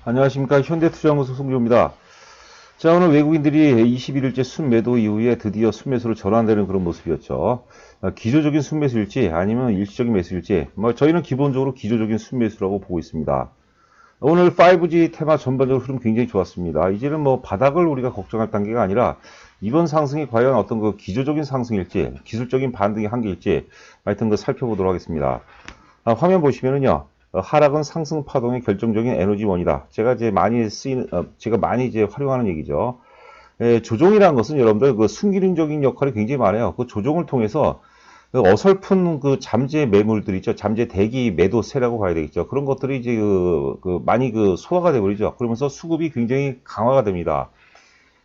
안녕하십니까. 현대투자연구소 송주호입니다. 자, 오늘 외국인들이 21일째 순매도 이후에 드디어 순매수로 전환되는 그런 모습이었죠. 기조적인 순매수일지 아니면 일시적인 매수일지, 저희는 기본적으로 기조적인 순매수라고 보고 있습니다. 오늘 5G 테마 전반적으로 흐름 굉장히 좋았습니다. 이제는 바닥을 우리가 걱정할 단계가 아니라 이번 상승이 과연 어떤 그 기조적인 상승일지, 기술적인 반등의 한계일지, 하여튼 살펴보도록 하겠습니다. 화면 보시면은요. 하락은 상승 파동의 결정적인 에너지원이다. 제가 많이 이제 활용하는 얘기죠. 조종이라는 것은 여러분들 그 순기능적인 역할이 굉장히 많아요. 그 조종을 통해서 그 어설픈 그 잠재 매물들 있죠. 잠재 대기 매도세라고 봐야 되겠죠. 그런 것들이 이제 많이 소화가 돼버리죠. 그러면서 수급이 굉장히 강화가 됩니다.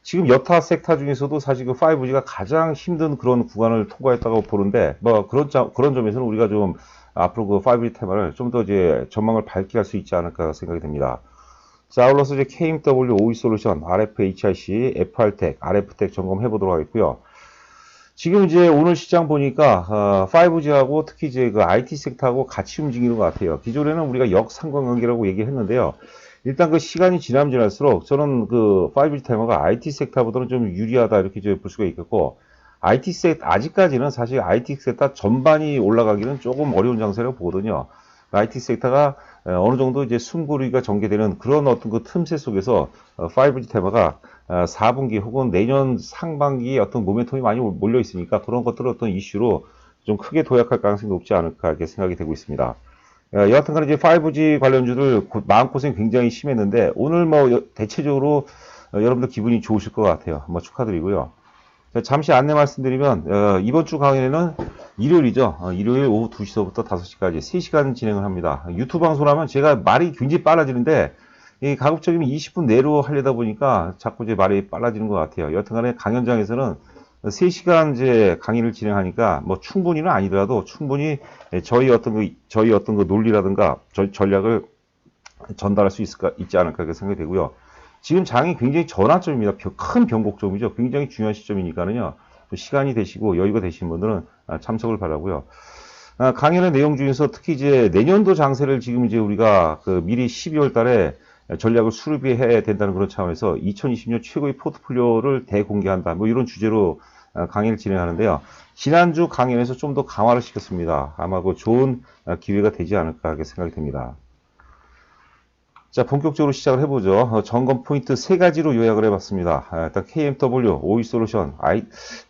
지금 여타 섹터 중에서도 사실 그 5G가 가장 힘든 그런 구간을 통과했다고 보는데, 그런 점에서는 우리가 좀 앞으로 그 5G 테마를 좀 더 이제 전망을 밝게 할 수 있지 않을까 생각이 됩니다. 자, 아울러서 이제 KMW, OE솔루션, RFHIC, FR텍, RF텍 점검해 보도록 하겠고요. 지금 이제 오늘 시장 보니까 5G하고 특히 이제 그 IT 섹터하고 같이 움직이는 것 같아요. 기존에는 우리가 역상관관계라고 얘기했는데요. 일단 그 시간이 지날수록 저는 그 5G 테마가 IT 섹터보다는 좀 유리하다 이렇게 볼 수가 있겠고, IT 섹터 아직까지는 사실 IT 섹터 전반이 올라가기는 조금 어려운 장세라고 보거든요. IT 섹터가 어느 정도 이제 숨고르기가 전개되는 그런 어떤 그 틈새 속에서 5G 테마가 4분기 혹은 내년 상반기에 어떤 모멘텀이 많이 몰려 있으니까 그런 것들을 어떤 이슈로 좀 크게 도약할 가능성이 높지 않을까 이렇게 생각이 되고 있습니다. 여하튼간에 이제 5G 관련주들 마음고생 굉장히 심했는데 오늘 대체적으로 여러분들 기분이 좋으실 것 같아요. 축하드리고요. 잠시 안내 말씀드리면 이번 주 강연에는 일요일이죠. 일요일 오후 2시서부터 5시까지 3시간 진행을 합니다. 유튜브 방송하면 제가 말이 굉장히 빨라지는데 가급적이면 20분 내로 하려다 보니까 자꾸 이제 말이 빨라지는 것 같아요. 여튼간에 강연장에서는 3시간 이제 강의를 진행하니까 충분히는 아니더라도 충분히 저희 어떤 그 논리라든가 전략을 전달할 수 있지 않을까 그렇게 생각이 되고요. 지금 장이 굉장히 전환점입니다. 큰 변곡점이죠. 굉장히 중요한 시점이니까는요. 시간이 되시고 여유가 되신 분들은 참석을 바라고요. 강연의 내용 중에서 특히 이제 내년도 장세를 지금 이제 우리가 미리 12월 달에 전략을 수립해야 된다는 그런 차원에서 2020년 최고의 포트폴리오를 대공개한다. 이런 주제로 강의를 진행하는데요. 지난주 강연에서 좀 더 강화를 시켰습니다. 아마 좋은 기회가 되지 않을까 하게 생각이 됩니다. 자, 본격적으로 시작을 해보죠. 점검 포인트 3가지로 요약을 해봤습니다. 일단 KMW, OE솔루션,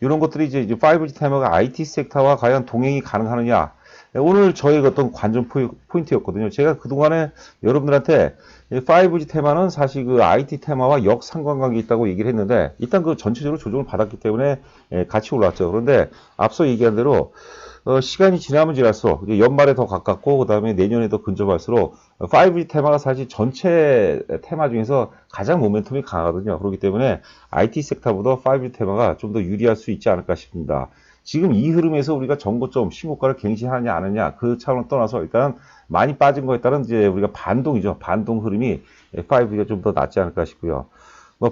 이런 것들이 이제 5G 테마가 IT 섹터와 과연 동행이 가능하느냐. 오늘 저의 어떤 관전 포인트였거든요. 제가 그동안에 여러분들한테 5G 테마는 사실 그 IT 테마와 역상관관계 있다고 얘기를 했는데, 일단 전체적으로 조정을 받았기 때문에 같이 올랐죠. 그런데 앞서 얘기한 대로 시간이 지나면 지날수록 연말에 더 가깝고 그 다음에 내년에 더 근접할수록 5G 테마가 사실 전체 테마 중에서 가장 모멘텀이 강하거든요. 그렇기 때문에 IT 섹터보다 5G 테마가 좀 더 유리할 수 있지 않을까 싶습니다. 지금 이 흐름에서 우리가 전고점 신고가를 갱신하느냐 안 하느냐 그 차원을 떠나서 일단 많이 빠진 거에 따른 이제 우리가 반동이죠. 반동 흐름이 5G가 좀 더 낫지 않을까 싶고요.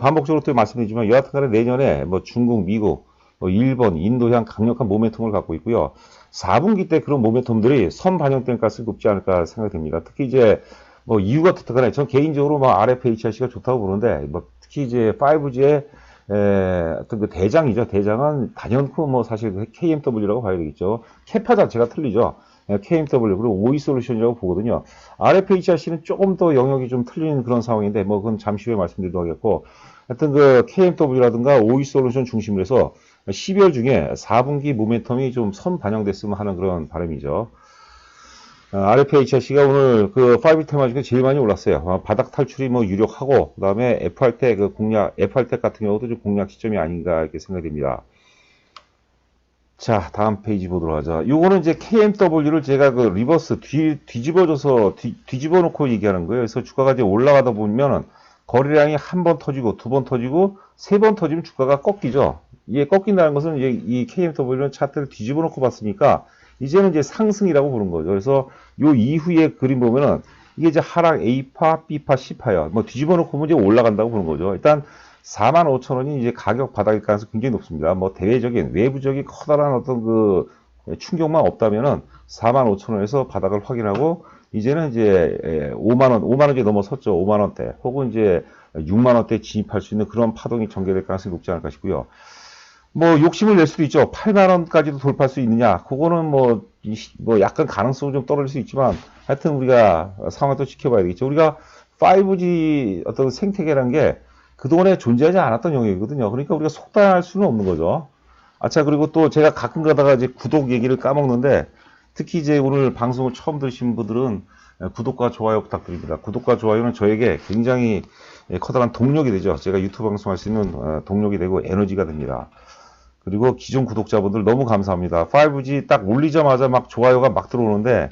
반복적으로 또 말씀드리지만 여하튼간에 내년에 중국, 미국, 일본, 인도향 강력한 모멘텀을 갖고 있고요. 4분기 때 그런 모멘텀들이 선 반영될 가능성이 높지 않을까 생각됩니다. 특히 이제 이유가 어떻거나 전 개인적으로 RFHIC가 좋다고 보는데 특히 이제 5G의 어떤 그 대장이죠. 대장은 단연코 사실 KMW라고 봐야 되겠죠. 캐파 자체가 틀리죠. KMW 그리고 OE솔루션이라고 보거든요. RFHIC는 조금 더 영역이 좀 틀린 그런 상황인데 그건 잠시 후에 말씀드리도록 하겠고, 하여튼 그 KMW라든가 OE솔루션 중심으로 해서 12월 중에 4분기 모멘텀이 좀 선 반영됐으면 하는 그런 바람이죠. RFHIC가 오늘 그 5G 테마 중에 제일 많이 올랐어요. 바닥 탈출이 유력하고, 그 다음에 FR텍 FR텍 같은 경우도 좀 공략 시점이 아닌가 이렇게 생각됩니다. 자, 다음 페이지 보도록 하죠. 요거는 이제 KMW를 제가 리버스 뒤집어 놓고 얘기하는 거예요. 그래서 주가가 이제 올라가다 보면은 거래량이 한 번 터지고, 두 번 터지고, 세 번 터지면 주가가 꺾이죠. 이게 꺾인다는 것은 이제 이 KMW는 차트를 뒤집어 놓고 봤으니까 이제는 이제 상승이라고 보는 거죠. 그래서 요 이후에 그림 보면은 이게 이제 하락 A파, B파, C파요. 뒤집어 놓고 보면 이제 올라간다고 보는 거죠. 일단 45,000원이 이제 가격 바닥일 가능성이 굉장히 높습니다. 대외적인, 외부적인 커다란 어떤 그 충격만 없다면은 45,000원에서 바닥을 확인하고 이제는 이제 5만 원 이제 넘어섰죠. 5만 원대 혹은 이제 6만 원대 진입할 수 있는 그런 파동이 전개될 가능성이 높지 않을까 싶고요. 뭐 욕심을 낼 수도 있죠. 8만 원까지도 돌파할 수 있느냐? 그거는 뭐 약간 가능성은 좀 떨어질 수 있지만 하여튼 우리가 상황을 또 지켜봐야 되겠죠. 우리가 5G 어떤 생태계라는 게 그동안에 존재하지 않았던 영역이거든요. 그러니까 우리가 속단할 수는 없는 거죠. 아차, 그리고 또 제가 가끔 가다가 이제 구독 얘기를 까먹는데 특히 이제 오늘 방송을 처음 들으신 분들은 구독과 좋아요 부탁드립니다. 구독과 좋아요는 저에게 굉장히 커다란 동력이 되죠. 제가 유튜브 방송할 수 있는 동력이 되고 에너지가 됩니다. 그리고 기존 구독자분들 너무 감사합니다. 5G 딱 올리자마자 막 좋아요가 막 들어오는데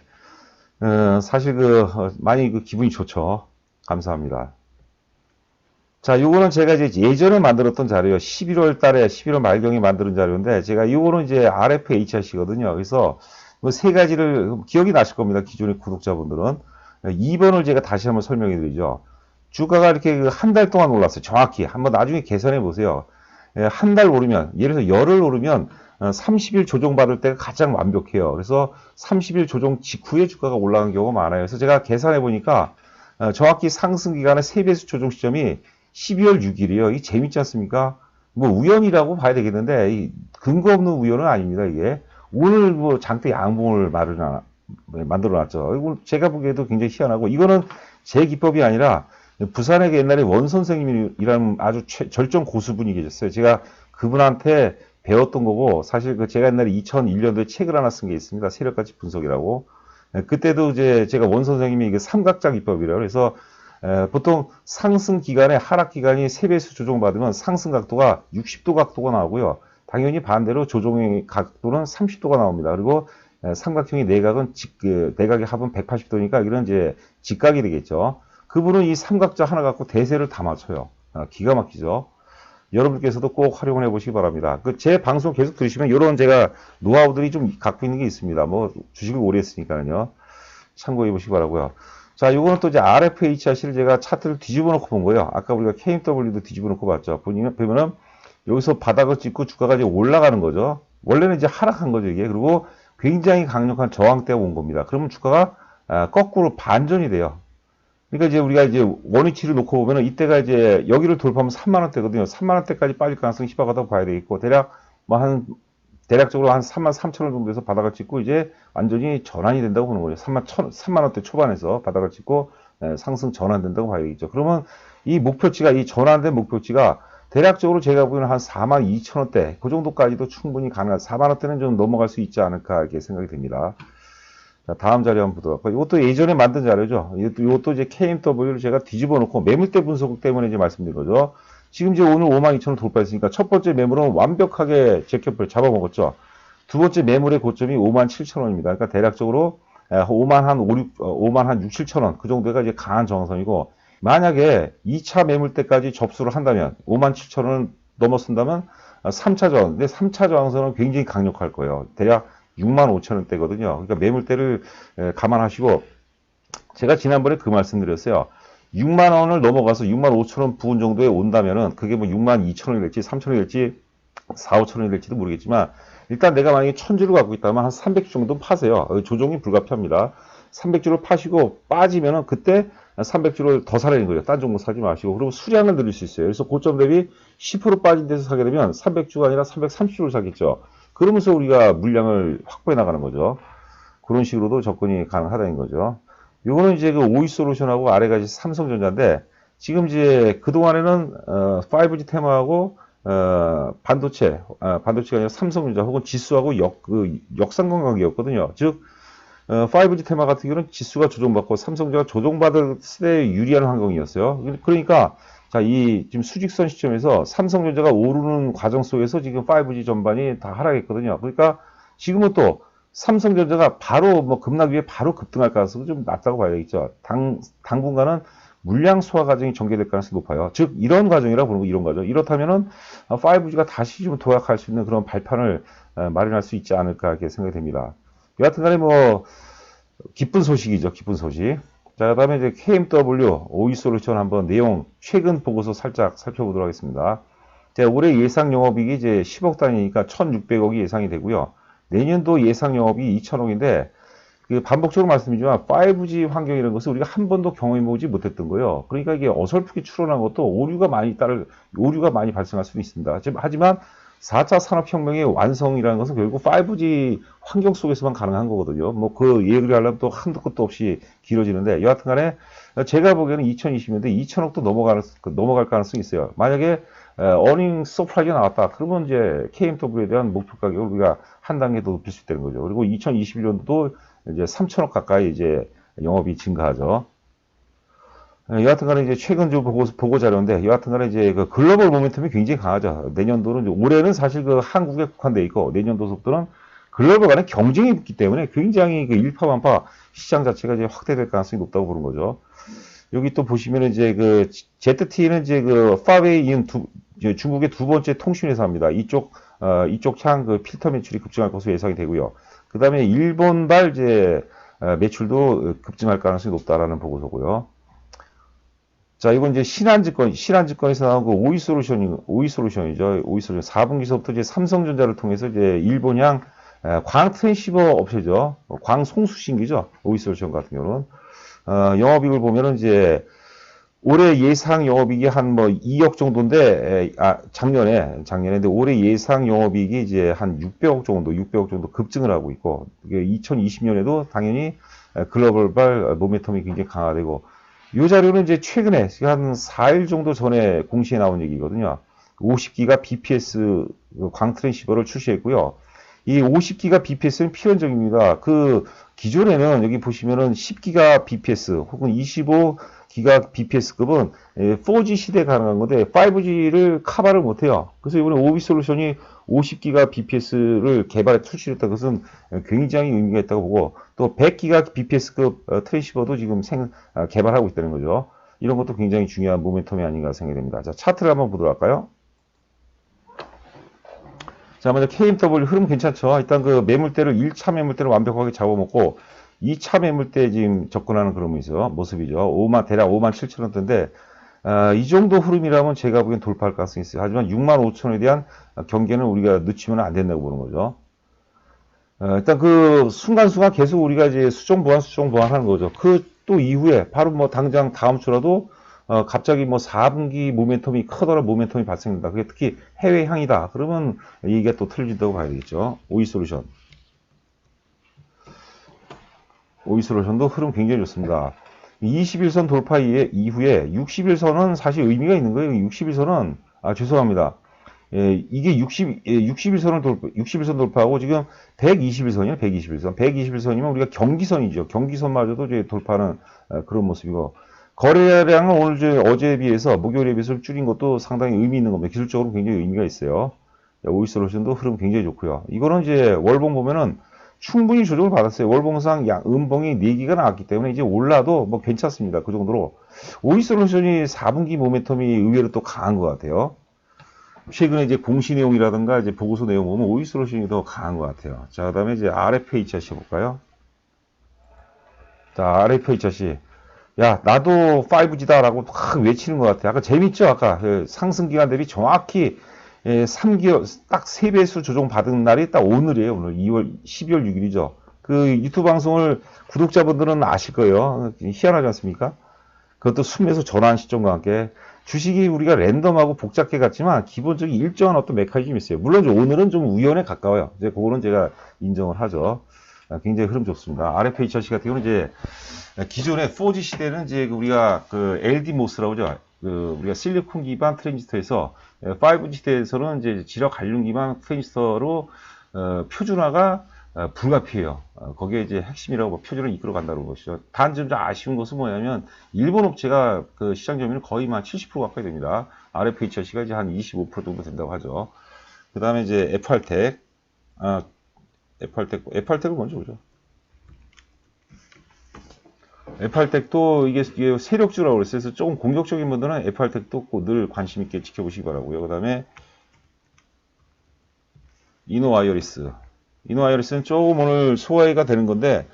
사실 많이 기분이 좋죠. 감사합니다. 자, 요거는 제가 이제 예전에 만들었던 자료요. 11월 달에 11월 말경에 만든 자료인데 제가 요거는 이제 RFHRC거든요. 그래서 뭐 세 가지를 기억이 나실 겁니다. 기존의 구독자분들은 2번을 제가 다시 한번 설명해 드리죠. 주가가 이렇게 한 달 동안 올랐어요. 정확히 한번 나중에 계산해 보세요. 한 달 오르면, 예를 들어서 열흘 오르면 30일 조정받을 때가 가장 완벽해요. 그래서 30일 조정 직후에 주가가 올라간 경우가 많아요. 그래서 제가 계산해 보니까 정확히 상승 기간의 3배수 조정 시점이 12월 6일이에요. 이 재밌지 않습니까? 뭐 우연이라고 봐야 되겠는데 이 근거 없는 우연은 아닙니다. 이게 오늘 뭐 장대 양봉을 만들어 놨죠. 이거 제가 보기에도 굉장히 희한하고 이거는 제 기법이 아니라 부산에 옛날에 원 선생님이라는 아주 절정 고수분이 계셨어요. 제가 그분한테 배웠던 거고, 사실 제가 옛날에 2001년도에 책을 하나 쓴 게 있습니다. 세력가치 분석이라고. 그때도 이제 제가 원 선생님이 이게 삼각장 기법이래요. 그래서 보통 상승 기간에 하락 기간이 3배수 조정받으면 상승 각도가 60도 각도가 나오고요. 당연히 반대로 조정의 각도는 30도가 나옵니다. 그리고 삼각형의 내각은 내각의 합은 180도니까 이런 이제 직각이 되겠죠. 그분은 이 삼각자 하나 갖고 대세를 다 맞춰요. 기가 막히죠. 여러분께서도 꼭 활용을 해보시기 바랍니다. 제 방송 계속 들으시면 이런 제가 노하우들이 좀 갖고 있는 게 있습니다. 뭐 주식을 오래 했으니까요. 참고해 보시기 바라고요. 자, 요거는 또 이제 RFHRC를 제가 차트를 뒤집어 놓고 본 거예요. 아까 우리가 KMW도 뒤집어 놓고 봤죠. 보면은 여기서 바닥을 찍고 주가가 이제 올라가는 거죠. 원래는 이제 하락한 거죠, 이게. 그리고 굉장히 강력한 저항대가 온 겁니다. 그러면 주가가 거꾸로 반전이 돼요. 그러니까 이제 우리가 이제 원위치를 놓고 보면은 이때가 이제 여기를 돌파하면 3만원대거든요. 3만원대까지 빠질 가능성이 희박하다고 봐야 되겠고, 대략적으로 한 3만 3천원 정도에서 바닥을 찍고 이제 완전히 전환이 된다고 보는 거죠. 3만원대 초반에서 바닥을 찍고 상승 전환된다고 봐야 되겠죠. 그러면 이 목표치가, 이 전환된 목표치가 대략적으로 제가 보기에는 한 4만 2천원대, 그 정도까지도 충분히 가능한, 4만원대는 좀 넘어갈 수 있지 않을까, 이렇게 생각이 됩니다. 자, 다음 자료 한번 보도록 할까요? 이것도 예전에 만든 자료죠. 이것도 이제 KMW를 제가 뒤집어 놓고 매물대 분석 때문에 이제 말씀드린 거죠. 지금 이제 오늘 52,000원 돌파했으니까 첫 번째 매물은 완벽하게 제껴을 잡아먹었죠. 두 번째 매물의 고점이 57,000원입니다. 그러니까 대략적으로 5만 한 6, 7천원 그 정도가 이제 강한 저항선이고, 만약에 2차 매물대까지 접수를 한다면 57,000원 넘어선다면 3차 저항, 근데 3차 저항선은 굉장히 강력할 거예요. 대략 65,000원대거든요. 그러니까 매물대를 감안하시고, 제가 지난번에 그 말씀드렸어요. 6만원을 넘어가서 65,000원 부근 정도에 온다면은 그게 뭐 62,000원이 될지 3,000원이 될지 4,5,000원이 될지도 모르겠지만, 일단 내가 만약에 1000주를 갖고 있다면 한 300주 정도 파세요. 조정이 불가피합니다. 300주를 파시고 빠지면은 그때 300주를 더 사라는 거죠. 딴 종목 사지 마시고. 그리고 수량을 늘릴 수 있어요. 그래서 고점 대비 10% 빠진 데서 사게 되면 300주가 아니라 330주를 사겠죠. 그러면서 우리가 물량을 확보해 나가는 거죠. 그런 식으로도 접근이 가능하다는 거죠. 요거는 이제 그 오이솔루션하고 아래가 이제 삼성전자인데, 지금 이제 그동안에는 5G 테마하고 반도체가 아니라 삼성전자 혹은 지수하고 역상관 관계였거든요. 즉 5G 테마 같은 경우는 지수가 조정받고 삼성전자가 조정받을 때 유리한 환경이었어요. 그러니까 자, 이 지금 수직선 시점에서 삼성전자가 오르는 과정 속에서 지금 5G 전반이 다 하락했거든요. 그러니까 지금은 또 삼성전자가 바로 뭐 급락 위에 바로 급등할 가능성이 좀 낮다고 봐야 되겠죠. 당분간은 물량 소화 과정이 전개될 가능성이 높아요. 즉 이런 과정이라고 보는 거, 이런 과정. 이렇다면은 5G가 다시 좀 도약할 수 있는 그런 발판을 마련할 수 있지 않을까 이렇게 생각이 됩니다. 여하튼간에 뭐 기쁜 소식이죠, 기쁜 소식. 자, 그다음에 이제 KMW 오이솔루션 한번 내용 최근 보고서 살짝 살펴보도록 하겠습니다. 자, 올해 예상 영업이익이 이제 10억 단위니까 1,600억이 예상이 되고요. 내년도 예상 영업이 2,000억인데 반복적으로 말씀드리지만 5G 환경이라는 것을 우리가 한 번도 경험해보지 못했던 거예요. 그러니까 이게 어설프게 추론한 것도 오류가 많이 발생할 수도 있습니다. 하지만 4차 산업혁명의 완성이라는 것은 결국 5G 환경 속에서만 가능한 거거든요. 뭐 그 얘기를 하려면 또 한도 끝도 없이 길어지는데, 여하튼 간에 제가 보기에는 2020년대 2천억도 넘어갈 가능성이 있어요. 만약에 어닝 서프라이즈가 나왔다. 그러면 이제 KMW에 대한 목표 가격을 우리가 한 단계 더 높일 수 있다는 거죠. 그리고 2021년도도 이제 3천억 가까이 이제 영업이 증가하죠. 여하튼 간에 이제 최근 보고 자료인데, 여하튼 간에 이제 그 글로벌 모멘텀이 굉장히 강하죠. 내년도는, 올해는 사실 그 한국에 국한돼 있고, 내년도부터는 글로벌 간에 경쟁이 붙기 때문에 굉장히 그 일파만파 시장 자체가 이제 확대될 가능성이 높다고 보는 거죠. 여기 또 보시면 이제 그 ZT는 이제 그 파웨이인 중국의 두 번째 통신회사입니다. 이쪽 향 그 필터 매출이 급증할 것으로 예상이 되고요. 그 다음에 일본발 이제 매출도 급증할 가능성이 높다라는 보고서고요. 자, 이건 이제 신한증권에서 나온 그 오이솔루션이죠. 오이솔루션 4분기서부터 이제 삼성전자를 통해서 이제 일본향 광 트랜시버 업체죠. 광 송수신기죠. 오이솔루션 같은 경우는 영업이익을 보면은 이제 올해 예상 영업이익이 한 뭐 2억 정도인데, 작년에 근데 올해 예상 영업이익이 이제 한 600억 정도 급증을 하고 있고, 2020년에도 당연히 글로벌발 모멘텀이 굉장히 강화되고, 이 자료는 이제 최근에 한 4일 정도 전에 공시에 나온 얘기거든요. 50기가 BPS 광 트랜시버를 출시했고요. 이 50기가 BPS는 필연적입니다. 그 기존에는 여기 보시면은 10기가 BPS 혹은 25기가 BPS급은 4G 시대에 가능한 건데 5G를 커버를 못해요. 그래서 이번에 오비솔루션이 50기가 BPS를 개발해 출시했다. 그것은 굉장히 의미가 있다고 보고, 또 100기가 BPS급 트랜시버도 지금 개발하고 있다는 거죠. 이런 것도 굉장히 중요한 모멘텀이 아닌가 생각이 됩니다. 자, 차트를 한번 보도록 할까요? 자, 먼저 KMW 흐름 괜찮죠? 일단 그 매물대를 1차 매물대를 완벽하게 잡아먹고 2차 매물대에 지금 접근하는 그런 모습이죠. 대략 5만 7천 원대인데, 이 정도 흐름이라면 제가 보기엔 돌파할 가능성이 있어요. 하지만 6만 5천 원에 대한 경계는 우리가 늦추면 안 된다고 보는 거죠. 일단 그 순간순간 계속 우리가 이제 수정 보완 하는 거죠. 그 또 이후에 바로 뭐 당장 다음 주라도 갑자기 뭐 4분기 모멘텀이 크더라 모멘텀이 발생된다. 그게 특히 해외 향이다. 그러면 이게 또 틀린다고 봐야 되겠죠. 오이솔루션도 흐름 굉장히 좋습니다. 21선 돌파 이후에 61선은 사실 의미가 있는 거예요. 61선은 죄송합니다. 이게 61선 돌파하고 지금 121선이에요. 121선이면 우리가 경기선이죠. 경기선마저도 이제 돌파하는 그런 모습이고, 거래량은 어제에 비해서, 목요일에 비해서 줄인 것도 상당히 의미 있는 겁니다. 기술적으로 굉장히 의미가 있어요. 오이솔루션도 흐름 굉장히 좋고요. 이거는 이제 월봉 보면은 충분히 조정을 받았어요. 월봉상 음봉이 4개가 나왔기 때문에 이제 올라도 뭐 괜찮습니다. 그 정도로. 오이솔루션이 4분기 모멘텀이 의외로 또 강한 것 같아요. 최근에 이제 공시 내용이라든가 이제 보고서 내용 보면 오이솔루션이 더 강한 것 같아요. 자, 그 다음에 이제 RFHC 볼까요? 자, RFHC. 야, 나도 5G다라고 확 외치는 것 같아요. 아까 재밌죠? 아까 그 상승 기간 대비 정확히 3개월, 딱 3배수 조정 받은 날이 딱 오늘이에요. 오늘 12월 6일이죠. 그 유튜브 방송을 구독자분들은 아실 거예요. 희한하지 않습니까? 그것도 순매수 전환 시점과 함께. 주식이 우리가 랜덤하고 복잡해 같지만 기본적인 일정한 어떤 메커니즘이 있어요. 물론 오늘은 좀 우연에 가까워요. 이제 그거는 제가 인정을 하죠. 굉장히 흐름 좋습니다. RFHC 같은 경우는 이제 기존의 4G 시대는 이제 우리가 그 LDMOS라고 하죠. 우리가 실리콘 기반 트랜지스터에서 5G 시대에서는 이제 지력 관련 기반 트랜지스터로 표준화가 불가피해요. 거기에 이제 핵심이라고 표준을 이끌어 간다는 것이죠. 단지 좀 아쉬운 것은 뭐냐면 일본 업체가 그 시장 점유율 거의 한 70% 가까이 됩니다. RFHC가 이제 한 25% 정도 된다고 하죠. 그 다음에 이제 FR텍, FR텍을 먼저 보죠. FR텍도 이게 세력주라고 그랬어요. 그래서 조금 공격적인 분들은 FR텍도 늘 관심 있게 지켜보시기 바라고요. 그 다음에 이노와이어리스는 조금 오늘 소화가 되는 건데,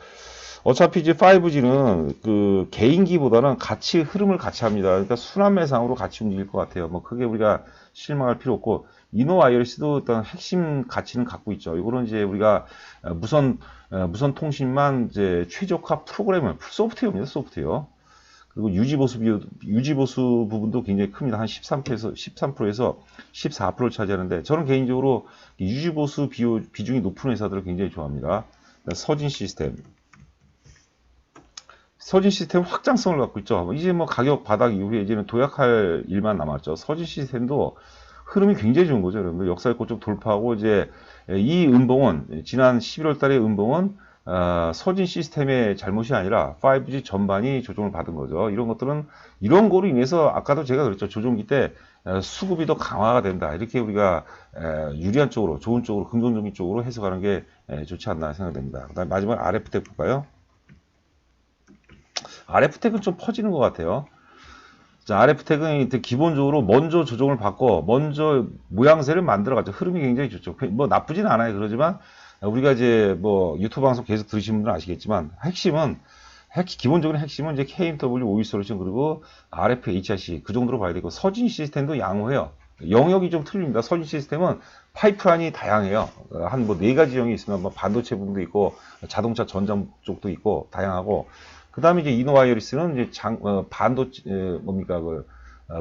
어차피 이제 5G는 그 개인기보다는 같이 흐름을 같이 합니다. 그러니까 순환매상으로 같이 움직일 것 같아요. 뭐 크게 우리가 실망할 필요 없고, 이노와이어리스도 어떤 핵심 가치는 갖고 있죠. 이거는 이제 우리가 무선 통신만 이제 최적화 프로그램을 소프트웨어입니다. 소프트웨어. 그리고 유지보수 부분도 굉장히 큽니다. 한 13%에서 14%를 차지하는데, 저는 개인적으로 유지보수 비중이 높은 회사들을 굉장히 좋아합니다. 서진 시스템 확장성을 갖고 있죠. 이제 뭐 가격 바닥 이후에 이제는 도약할 일만 남았죠. 서진 시스템도 흐름이 굉장히 좋은 거죠. 여러분들 역사의 고점 돌파하고, 이제 이 음봉은 지난 11월 달의 음봉은 서진 시스템의 잘못이 아니라 5G 전반이 조정을 받은 거죠. 이런 것들은 이런 거로 인해서 아까도 제가 그랬죠. 조정기 때 수급이 더 강화가 된다. 이렇게 우리가 유리한 쪽으로, 좋은 쪽으로, 긍정적인 쪽으로 해석하는 게 좋지 않나 생각됩니다. 그다음 마지막 RF텍 볼까요? RF텍은 좀 퍼지는 것 같아요. 자, RF텍은 기본적으로 먼저 조정을 받고 먼저 모양새를 만들어가죠. 흐름이 굉장히 좋죠. 뭐 나쁘진 않아요. 그러지만 우리가 이제 뭐 유튜브 방송 계속 들으시는 분들은 아시겠지만, 기본적으로 핵심은 이제 KMW, 오이솔루션, 그리고 RF, HRC 그 정도로 봐야 되고, 서진 시스템도 양호해요. 영역이 좀 틀립니다. 서진 시스템은 파이프라인이 다양해요. 한 뭐 4가지 영역이 있으면 뭐 반도체 부분도 있고, 자동차 전장 쪽도 있고, 다양하고, 그 다음에 이제 이노와이어리스는 이제 반도체,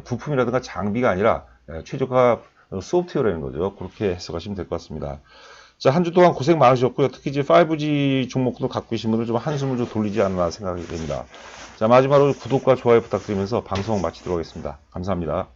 부품이라든가 장비가 아니라 최적화 소프트웨어라는 거죠. 그렇게 해석하시면 될 것 같습니다. 자, 한 주 동안 고생 많으셨고요. 특히 이제 5G 종목도 갖고 계신 분들 좀 한숨을 좀 돌리지 않나 생각이 됩니다. 자, 마지막으로 구독과 좋아요 부탁드리면서 방송 마치도록 하겠습니다. 감사합니다.